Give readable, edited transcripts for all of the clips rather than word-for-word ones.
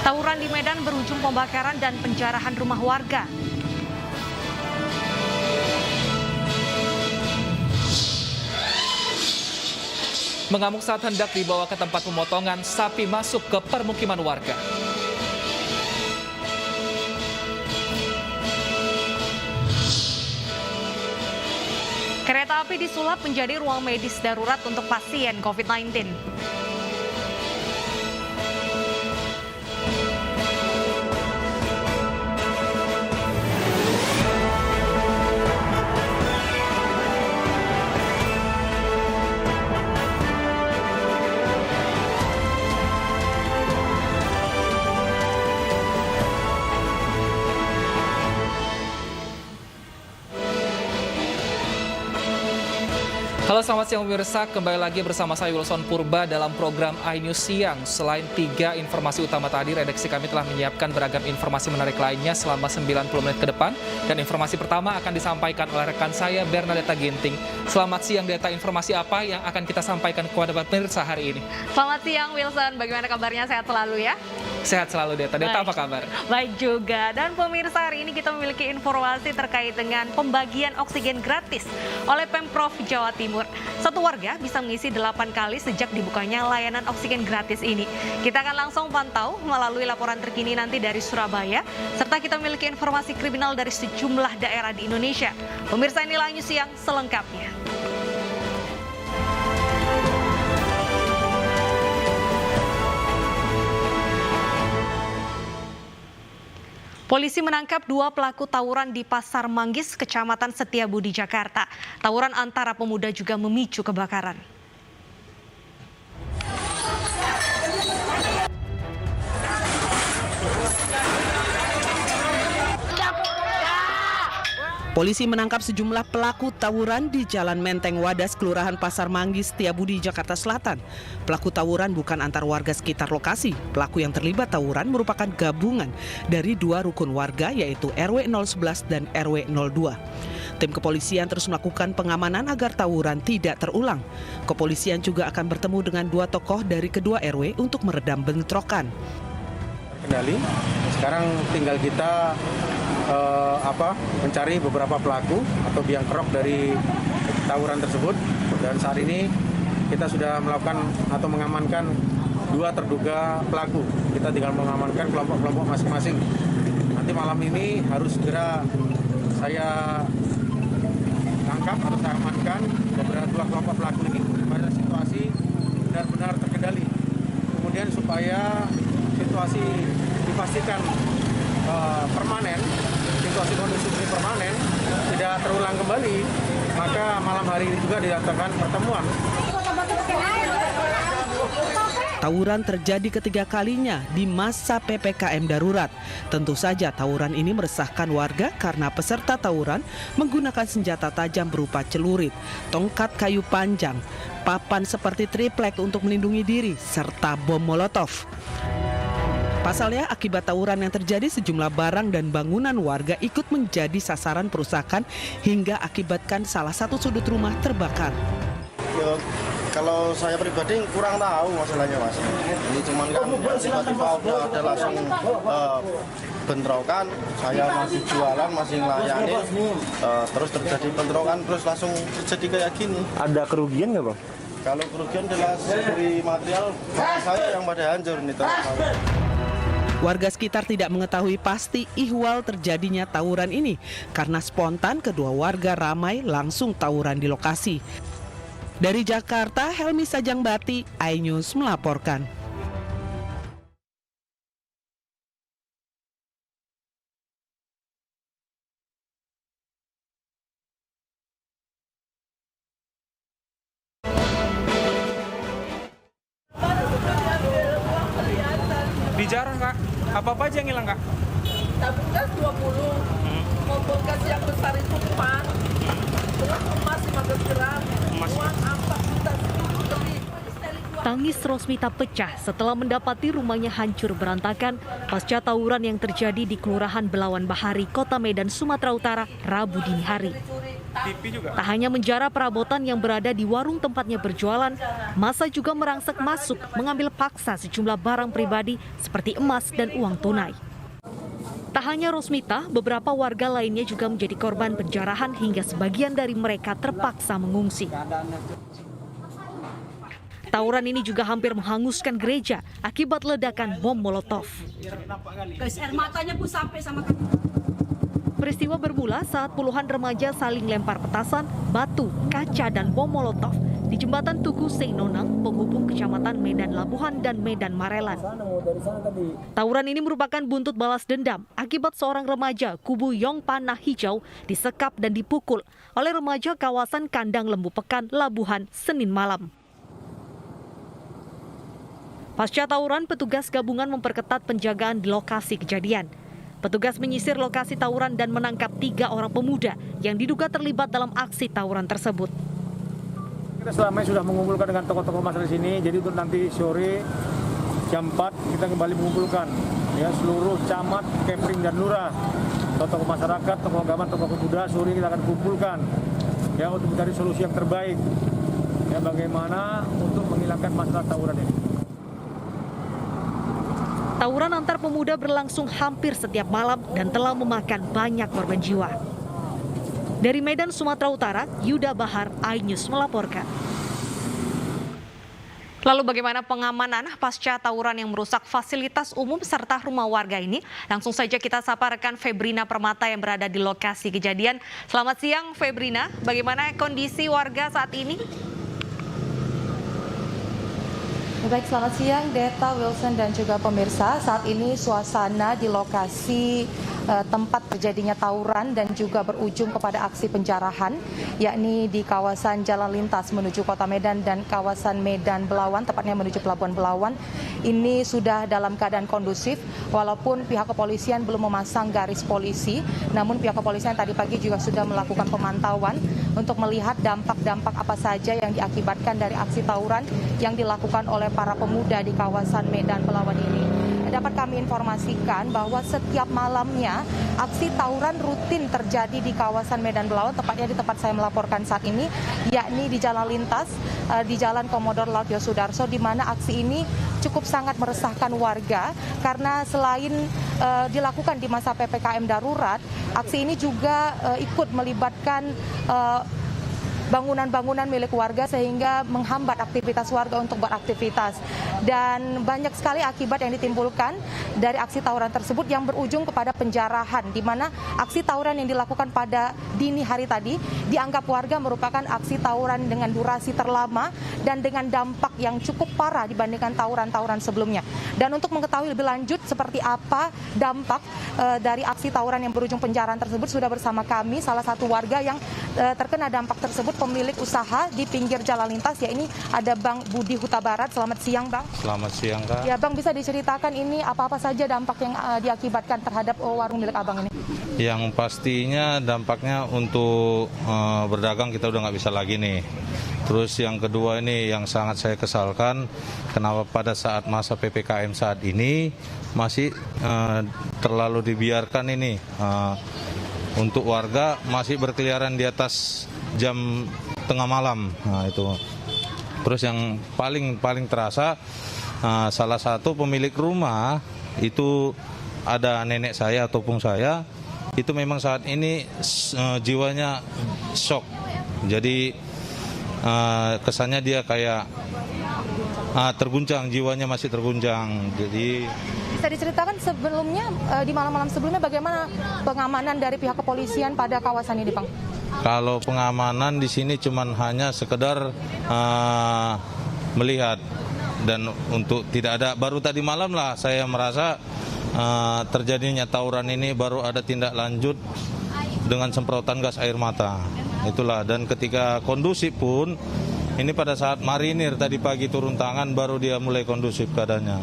Tawuran di Medan berujung pembakaran dan penjarahan rumah warga. Mengamuk saat hendak dibawa ke tempat pemotongan, sapi masuk ke permukiman warga. Kereta api disulap menjadi ruang medis darurat untuk pasien COVID-19. Halo, selamat siang pemirsa. Kembali lagi bersama saya Wilson Purba dalam program iNews Siang. Selain 3 informasi utama tadi, redaksi kami telah menyiapkan beragam informasi menarik lainnya selama 90 menit ke depan. Dan informasi pertama akan disampaikan oleh rekan saya, Bernadetta Ginting. Selamat siang, Deta. Informasi apa yang akan kita sampaikan kepada pemirsa hari ini? Selamat siang, Wilson. Bagaimana kabarnya? Sehat selalu ya? Sehat selalu, Deta. Deta, apa kabar? Baik juga. Dan pemirsa, hari ini kita memiliki informasi terkait dengan pembagian oksigen gratis oleh Pemprov Jawa Timur. Satu warga bisa mengisi 8 kali sejak dibukanya layanan oksigen gratis ini. Kita akan langsung pantau melalui laporan terkini nanti dari Surabaya, serta kita memiliki informasi kriminal dari sejumlah daerah di Indonesia. Pemirsa, inilah News Siang selengkapnya. Polisi menangkap 2 pelaku tawuran di Pasar Manggis, Kecamatan Setiabudi, Jakarta. Tawuran antara pemuda juga memicu kebakaran. Polisi menangkap sejumlah pelaku tawuran di Jalan Menteng Wadas, Kelurahan Pasar Manggis, Setiabudi, Jakarta Selatan. Pelaku tawuran bukan antar warga sekitar lokasi. Pelaku yang terlibat tawuran merupakan gabungan dari 2 rukun warga, yaitu RW 011 dan RW 02. Tim kepolisian terus melakukan pengamanan agar tawuran tidak terulang. Kepolisian juga akan bertemu dengan 2 tokoh dari kedua RW untuk meredam bentrokan. Kendali. Sekarang tinggal kita mencari beberapa pelaku atau biang kerok dari tawuran tersebut, dan saat ini kita sudah melakukan atau mengamankan 2 terduga pelaku. Kita tinggal mengamankan kelompok-kelompok masing-masing. Nanti malam ini harus segera saya tangkap atau saya amankan beberapa 2 kelompok pelaku ini pada situasi benar-benar terkendali. Kemudian supaya situasi dipastikan permanen, situasi kondusif ini permanen, tidak terulang kembali, maka malam hari ini juga dilakukan pertemuan. Tawuran terjadi ketiga kalinya di masa PPKM darurat. Tentu saja tawuran ini meresahkan warga karena peserta tawuran menggunakan senjata tajam berupa celurit, tongkat kayu panjang, papan seperti triplek untuk melindungi diri, serta bom molotov. Pasalnya, akibat tawuran yang terjadi, sejumlah barang dan bangunan warga ikut menjadi sasaran perusakan hingga akibatkan salah satu sudut rumah terbakar. Ya, kalau saya pribadi kurang tahu masalahnya, Mas. Ini cuman kan tiba-tiba udah ada langsung bentrokan, saya masih jualan, masih ngelayanin, terus terjadi bentrokan, terus langsung terjadi kayak gini. Ada kerugian nggak, Bang? Kalau kerugian jelas dari material saya yang pada hancur nih. Warga sekitar tidak mengetahui pasti ihwal terjadinya tawuran ini karena spontan kedua warga ramai langsung tawuran di lokasi. Dari Jakarta, Helmi Sajangbati, iNews melaporkan. Bicara, Kak. Apa-apa aja yang hilang, Kak? Tabung gas 20, kompor gas yang besar itu 4, terus emas 15 gram, uang 4 juta lebih. Tangis Rosmita pecah setelah mendapati rumahnya hancur berantakan pasca tawuran yang terjadi di Kelurahan Belawan Bahari, Kota Medan, Sumatera Utara, Rabu dini hari. Tak hanya menjara perabotan yang berada di warung tempatnya berjualan, massa juga merangsek masuk mengambil paksa sejumlah barang pribadi seperti emas dan uang tunai. Tak hanya Rosmita, beberapa warga lainnya juga menjadi korban penjarahan hingga sebagian dari mereka terpaksa mengungsi. Tawuran ini juga hampir menghanguskan gereja akibat ledakan bom Molotov. Gas air matanya pun sampai sama Peristiwa bermula saat puluhan remaja saling lempar petasan, batu, kaca, dan bom Molotov di jembatan Tugu Seinonang, penghubung kecamatan Medan Labuhan dan Medan Marelan. Tawuran ini merupakan buntut balas dendam akibat seorang remaja kubu Yong Panah Hijau disekap dan dipukul oleh remaja kawasan Kandang Lembu Pekan, Labuhan, Senin malam. Pasca tawuran, petugas gabungan memperketat penjagaan di lokasi kejadian. Petugas menyisir lokasi tawuran dan menangkap 3 orang pemuda yang diduga terlibat dalam aksi tawuran tersebut. Kita selama ini sudah mengumpulkan dengan tokoh-tokoh masyarakat di sini, jadi untuk nanti sore jam 4 kita kembali mengumpulkan ya seluruh camat, kepring dan lurah, tokoh masyarakat, tokoh agama, tokoh pemuda. Sore kita akan kumpulkan ya untuk mencari solusi yang terbaik ya bagaimana untuk menghilangkan masalah tawuran ini. Tawuran antar pemuda berlangsung hampir setiap malam dan telah memakan banyak korban jiwa. Dari Medan, Sumatera Utara, Yuda Bahar, iNews melaporkan. Lalu bagaimana pengamanan pasca tawuran yang merusak fasilitas umum serta rumah warga ini? Langsung saja kita sapa rekan Febrina Permata yang berada di lokasi kejadian. Selamat siang Febrina, bagaimana kondisi warga saat ini? Baik, selamat siang Deta, Wilson dan juga pemirsa. Saat ini suasana di lokasi tempat terjadinya tawuran dan juga berujung kepada aksi penjarahan, yakni di kawasan jalan lintas menuju Kota Medan dan kawasan Medan Belawan, tepatnya menuju Pelabuhan Belawan. Ini sudah dalam keadaan kondusif, walaupun pihak kepolisian belum memasang garis polisi, namun pihak kepolisian tadi pagi juga sudah melakukan pemantauan untuk melihat dampak-dampak apa saja yang diakibatkan dari aksi tawuran yang dilakukan oleh para pemuda di kawasan Medan Belawan ini. Dapat kami informasikan bahwa setiap malamnya aksi tawuran rutin terjadi di kawasan Medan Belawan, tepatnya di tempat saya melaporkan saat ini, yakni di jalan lintas di Jalan Komodor Laut Yosudarso, di mana aksi ini cukup sangat meresahkan warga karena selain dilakukan di masa PPKM darurat, aksi ini juga ikut melibatkan bangunan-bangunan milik warga sehingga menghambat aktivitas warga untuk beraktivitas. Dan banyak sekali akibat yang ditimbulkan dari aksi tawuran tersebut yang berujung kepada penjarahan, di mana aksi tawuran yang dilakukan pada dini hari tadi dianggap warga merupakan aksi tawuran dengan durasi terlama dan dengan dampak yang cukup parah dibandingkan tawuran-tawuran sebelumnya. Dan untuk mengetahui lebih lanjut seperti apa dampak dari aksi tawuran yang berujung penjarahan tersebut, sudah bersama kami salah satu warga yang terkena dampak tersebut, pemilik usaha di pinggir jalan lintas, ya ini ada Bang Budi Huta Barat. Selamat siang Bang. Selamat siang Kak. Ya Bang, bisa diceritakan ini apa-apa saja dampak yang diakibatkan terhadap warung milik Abang ini? Yang pastinya dampaknya untuk berdagang kita udah nggak bisa lagi nih. Terus yang kedua ini yang sangat saya kesalkan, kenapa pada saat masa PPKM saat ini masih terlalu dibiarkan ini untuk warga masih berkeliaran di atas jam tengah malam. Nah, itu. Terus yang paling terasa salah satu pemilik rumah itu ada nenek saya ataupun saya, itu memang saat ini jiwanya shock. Jadi kesannya dia kayak terguncang, jiwanya masih terguncang. Jadi bisa diceritakan sebelumnya di malam-malam sebelumnya bagaimana pengamanan dari pihak kepolisian pada kawasan ini, Bang? Kalau pengamanan di sini cuman hanya sekedar melihat, dan untuk tidak ada, baru tadi malam lah saya merasa terjadinya tawuran ini, baru ada tindak lanjut dengan semprotan gas air mata. Itulah, dan ketika kondusif pun ini pada saat marinir tadi pagi turun tangan baru dia mulai kondusif keadaannya.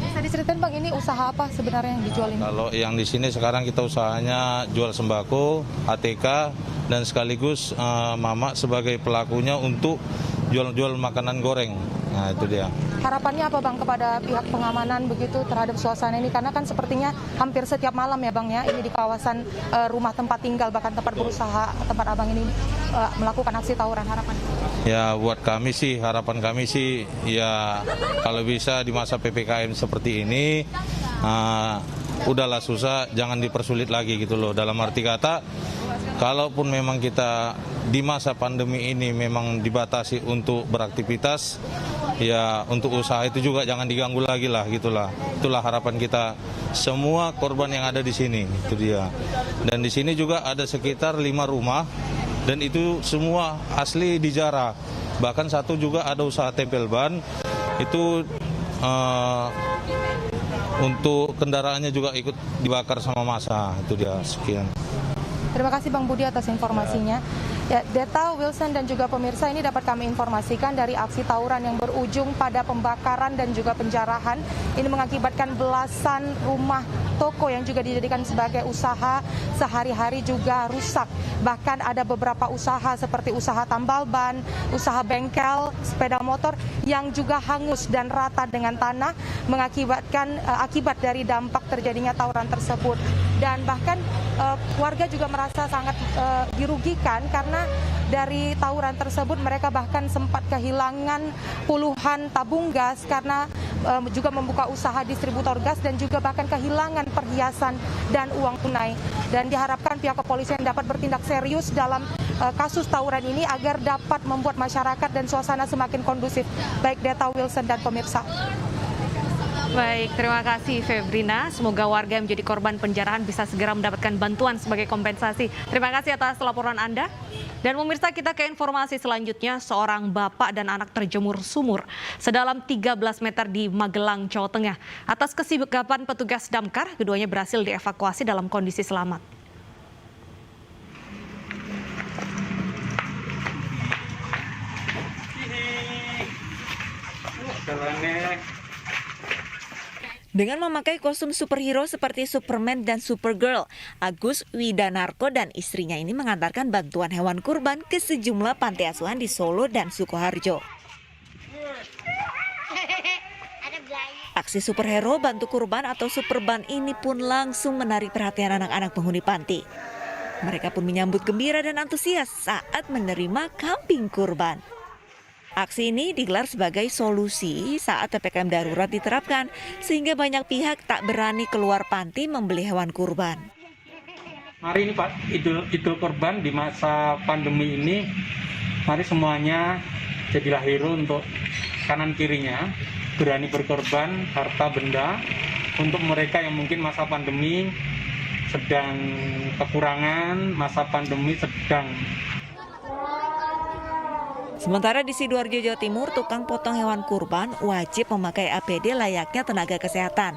Bisa diceritain Bang, ini usaha apa sebenarnya yang dijual ini? Kalau yang di sini sekarang kita usahanya jual sembako, ATK, dan sekaligus Mama sebagai pelakunya untuk jual-jual makanan goreng. Nah itu dia. harapannya apa Bang kepada pihak pengamanan begitu terhadap suasana ini? Karena kan sepertinya hampir setiap malam ya Bang ya, ini di kawasan rumah tempat tinggal, bahkan tempat berusaha, tempat Abang ini melakukan aksi tawuran. Harapan? Ya buat kami sih, harapan kami sih ya kalau bisa di masa PPKM seperti ini, udahlah susah, jangan dipersulit lagi gitu loh. Dalam arti kata, kalaupun memang kita di masa pandemi ini memang dibatasi untuk beraktivitas, ya untuk usaha itu juga jangan diganggu lagi lah gitulah. Itulah harapan kita semua korban yang ada di sini, itu dia. Dan di sini juga ada sekitar 5 rumah dan itu semua asli dijarah. Bahkan satu juga ada usaha tempel ban, itu untuk kendaraannya juga ikut dibakar sama massa. Itu dia, sekian. Terima kasih Bang Budi atas informasinya. Ya, Deta, Wilson dan juga pemirsa, ini dapat kami informasikan dari aksi tawuran yang berujung pada pembakaran dan juga penjarahan. Ini mengakibatkan belasan rumah toko yang juga dijadikan sebagai usaha sehari-hari juga rusak. Bahkan ada beberapa usaha seperti usaha tambal ban, usaha bengkel, sepeda motor yang juga hangus dan rata dengan tanah, mengakibatkan akibat dari dampak terjadinya tawuran tersebut. Dan bahkan warga juga merasa sangat dirugikan karena dari tawuran tersebut mereka bahkan sempat kehilangan puluhan tabung gas karena juga membuka usaha distributor gas dan juga bahkan kehilangan perhiasan dan uang tunai. Dan diharapkan pihak kepolisian dapat bertindak serius dalam kasus tawuran ini agar dapat membuat masyarakat dan suasana semakin kondusif. Baik Deta, Wilson dan pemirsa. Baik, terima kasih Febrina. Semoga warga yang menjadi korban penjarahan bisa segera mendapatkan bantuan sebagai kompensasi. Terima kasih atas laporan Anda. Dan pemirsa, kita ke informasi selanjutnya. Seorang bapak dan anak terjemur sumur sedalam 13 meter di Magelang, Jawa Tengah. Atas kesibukan petugas damkar, keduanya berhasil dievakuasi dalam kondisi selamat. Dengan memakai kostum superhero seperti Superman dan Supergirl, Agus Widanarko dan istrinya ini mengantarkan bantuan hewan kurban ke sejumlah panti asuhan di Solo dan Sukoharjo. Aksi superhero bantu kurban atau Superban ini pun langsung menarik perhatian anak-anak penghuni panti. Mereka pun menyambut gembira dan antusias saat menerima kambing kurban. Aksi ini digelar sebagai solusi saat PPKM darurat diterapkan, sehingga banyak pihak tak berani keluar panti membeli hewan kurban. Mari ini Pak, Idul Kurban di masa pandemi ini, mari semuanya jadilah hero untuk kanan kirinya, berani berkorban harta benda untuk mereka yang mungkin masa pandemi sedang kekurangan, masa pandemi sedang. Sementara di Sidoarjo, Jawa Timur, tukang potong hewan kurban wajib memakai APD layaknya tenaga kesehatan.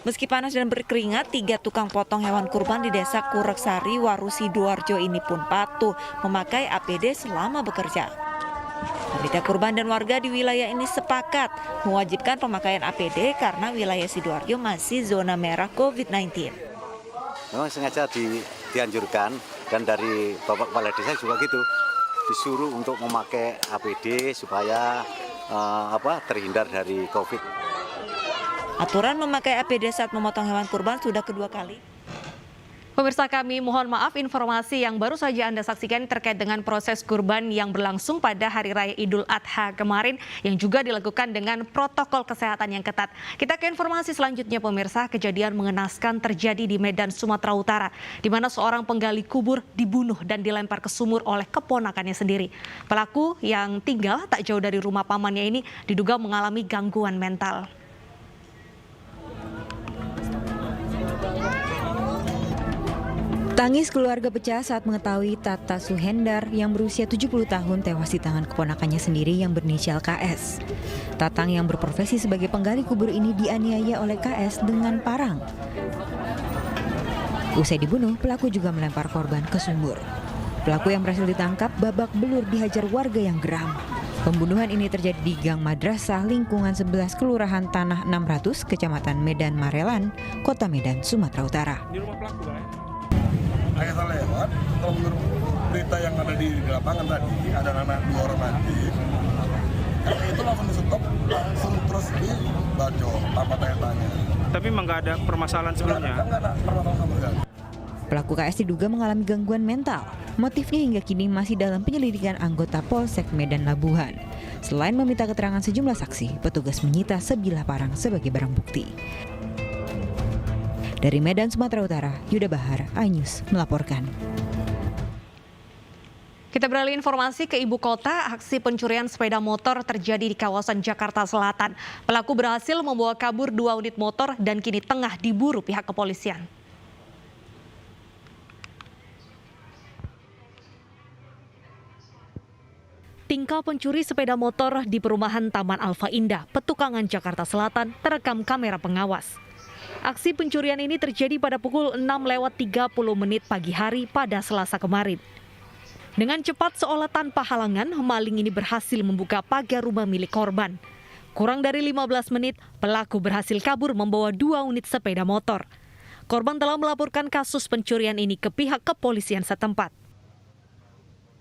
Meski panas dan berkeringat, 3 tukang potong hewan kurban di Desa Kureksari, Waru, Sidoarjo ini pun patuh memakai APD selama bekerja. Panitia kurban dan warga di wilayah ini sepakat mewajibkan pemakaian APD karena wilayah Sidoarjo masih zona merah COVID-19. Memang sengaja dianjurkan dan dari Bapak Kepala Desa juga gitu. Disuruh untuk memakai APD supaya terhindar dari COVID. Aturan memakai APD saat memotong hewan kurban sudah kedua kali. Pemirsa, kami mohon maaf, informasi yang baru saja Anda saksikan terkait dengan proses kurban yang berlangsung pada Hari Raya Idul Adha kemarin yang juga dilakukan dengan protokol kesehatan yang ketat. Kita ke informasi selanjutnya pemirsa, kejadian mengenaskan terjadi di Medan, Sumatera Utara, di mana seorang penggali kubur dibunuh dan dilempar ke sumur oleh keponakannya sendiri. Pelaku yang tinggal tak jauh dari rumah pamannya ini diduga mengalami gangguan mental. Tangis keluarga pecah saat mengetahui Tata Suhendar yang berusia 70 tahun tewas di tangan keponakannya sendiri yang berinisial KS. Tatang yang berprofesi sebagai penggali kubur ini dianiaya oleh KS dengan parang. Usai dibunuh, pelaku juga melempar korban ke sumur. Pelaku yang berhasil ditangkap babak belur dihajar warga yang geram. Pembunuhan ini terjadi di Gang Madrasah lingkungan 11 Kelurahan Tanah 600, Kecamatan Medan Marelan, Kota Medan, Sumatera Utara. Di rumah pelaku saya lewat, kalau menurut berita yang ada di lapangan tadi, ada anak 2 orang mati. Karena itu langsung di stop, langsung terus dibacok tanpa tanya-tanya. Tapi memang nggak ada permasalahan sebelumnya? Nggak ada permasalahan sama sekali. Pelaku KS diduga mengalami gangguan mental. Motifnya hingga kini masih dalam penyelidikan anggota Polsek Medan Labuhan. Selain meminta keterangan sejumlah saksi, petugas menyita sebilah parang sebagai barang bukti. Dari Medan, Sumatera Utara, Yuda Bahar, iNews melaporkan. Kita beralih informasi ke ibu kota. Aksi pencurian sepeda motor terjadi di kawasan Jakarta Selatan. Pelaku berhasil membawa kabur 2 unit motor dan kini tengah diburu pihak kepolisian. Tingkah pencuri sepeda motor di perumahan Taman Alfa Indah, Petukangan, Jakarta Selatan terekam kamera pengawas. Aksi pencurian ini terjadi pada pukul 6:30 pagi hari pada Selasa kemarin. Dengan cepat seolah tanpa halangan, maling ini berhasil membuka pagar rumah milik korban. Kurang dari 15 menit, pelaku berhasil kabur membawa 2 unit sepeda motor. Korban telah melaporkan kasus pencurian ini ke pihak kepolisian setempat.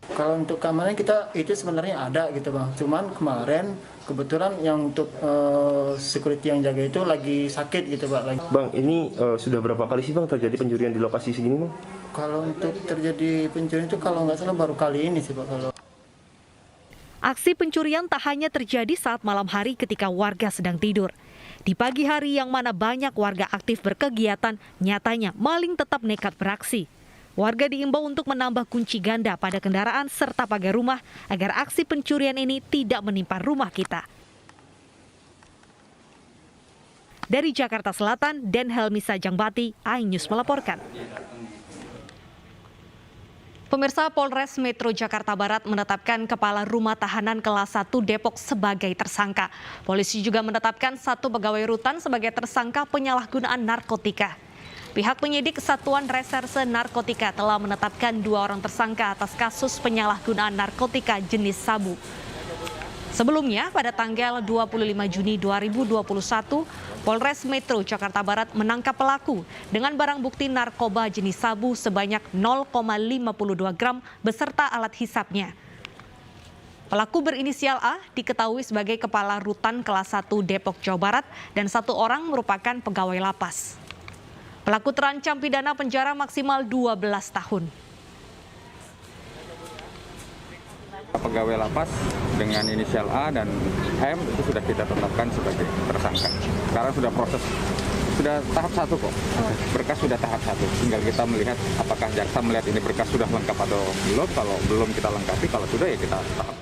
Kalau untuk keamanan kita itu sebenarnya ada gitu Bang. Cuman kemarin kebetulan yang untuk security yang jaga itu lagi sakit gitu Pak. Bang, ini sudah berapa kali sih Bang terjadi pencurian di lokasi segini Bang? Kalau untuk terjadi pencurian itu kalau nggak salah baru kali ini sih Pak. Aksi pencurian tak hanya terjadi saat malam hari ketika warga sedang tidur. Di pagi hari yang mana banyak warga aktif berkegiatan, nyatanya maling tetap nekat beraksi. Warga diimbau untuk menambah kunci ganda pada kendaraan serta pagar rumah agar aksi pencurian ini tidak menimpa rumah kita. Dari Jakarta Selatan, Den Helmi Sajangbati, iNews melaporkan. Pemirsa, Polres Metro Jakarta Barat menetapkan Kepala Rumah Tahanan Kelas 1 Depok sebagai tersangka. Polisi juga menetapkan 1 pegawai rutan sebagai tersangka penyalahgunaan narkotika. Pihak penyidik Satuan Reserse Narkotika telah menetapkan 2 orang tersangka atas kasus penyalahgunaan narkotika jenis sabu. Sebelumnya, pada tanggal 25 Juni 2021, Polres Metro Jakarta Barat menangkap pelaku dengan barang bukti narkoba jenis sabu sebanyak 0,52 gram beserta alat hisapnya. Pelaku berinisial A diketahui sebagai Kepala Rutan Kelas 1 Depok, Jawa Barat, dan 1 orang merupakan pegawai lapas. Pelaku terancam pidana penjara maksimal 12 tahun. Pegawai lapas dengan inisial A dan M itu sudah kita tetapkan sebagai tersangka. Sekarang sudah proses, sudah tahap 1 kok. Berkas sudah tahap 1. Tinggal kita melihat apakah jaksa melihat ini berkas sudah lengkap atau belum. Kalau belum kita lengkapi, kalau sudah ya kita tahap.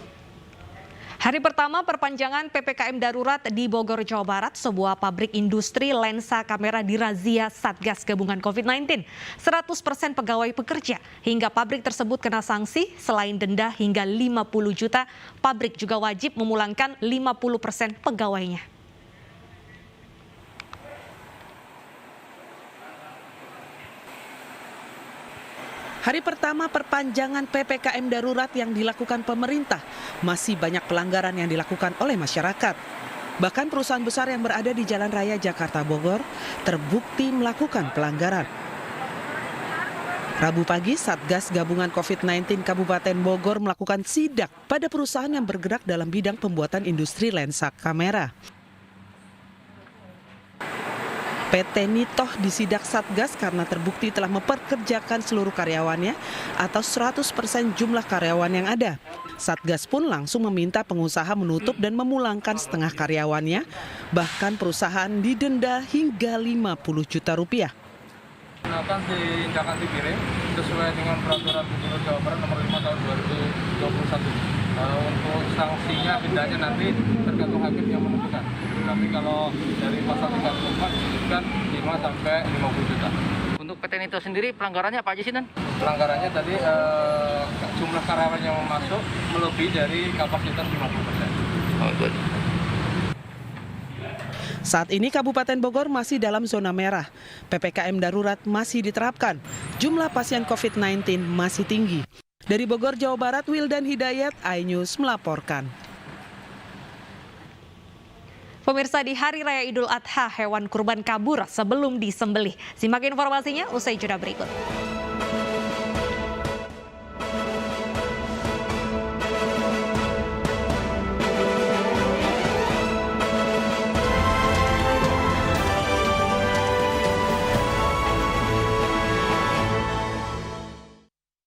Hari pertama perpanjangan PPKM darurat di Bogor, Jawa Barat, sebuah pabrik industri lensa kamera dirazia Satgas Gabungan COVID-19. 100% pegawai pekerja hingga pabrik tersebut kena sanksi. Selain denda hingga 50 juta, pabrik juga wajib memulangkan 50% pegawainya. Hari pertama perpanjangan PPKM darurat yang dilakukan pemerintah, masih banyak pelanggaran yang dilakukan oleh masyarakat. Bahkan perusahaan besar yang berada di Jalan Raya Jakarta Bogor terbukti melakukan pelanggaran. Rabu pagi, Satgas Gabungan COVID-19 Kabupaten Bogor melakukan sidak pada perusahaan yang bergerak dalam bidang pembuatan industri lensa kamera. PT Nitoh disidak Satgas karena terbukti telah memperkerjakan seluruh karyawannya atau 100% jumlah karyawan yang ada. Satgas pun langsung meminta pengusaha menutup dan memulangkan setengah karyawannya, bahkan perusahaan didenda hingga 50 juta rupiah. Melakukan tindakan dikirim sesuai dengan peraturan Gubernur Jawa Barat nomor 5 tahun 2021. Untuk sanksinya dendanya nanti tergantung hakim yang menentukan. Tapi kalau dari pasal 34 kan 5 sampai 50 juta. Untuk PT Nito sendiri pelanggarannya apa aja sih, Dan? Pelanggarannya tadi jumlah karyawan yang masuk melebihi dari kapasitas 50%. Oh, good. Saat ini Kabupaten Bogor masih dalam zona merah. PPKM darurat masih diterapkan. Jumlah pasien COVID-19 masih tinggi. Dari Bogor, Jawa Barat, Wildan Hidayat, iNews melaporkan. Pemirsa, di Hari Raya Idul Adha, hewan kurban kabur sebelum disembelih. Simak informasinya usai jeda berikut.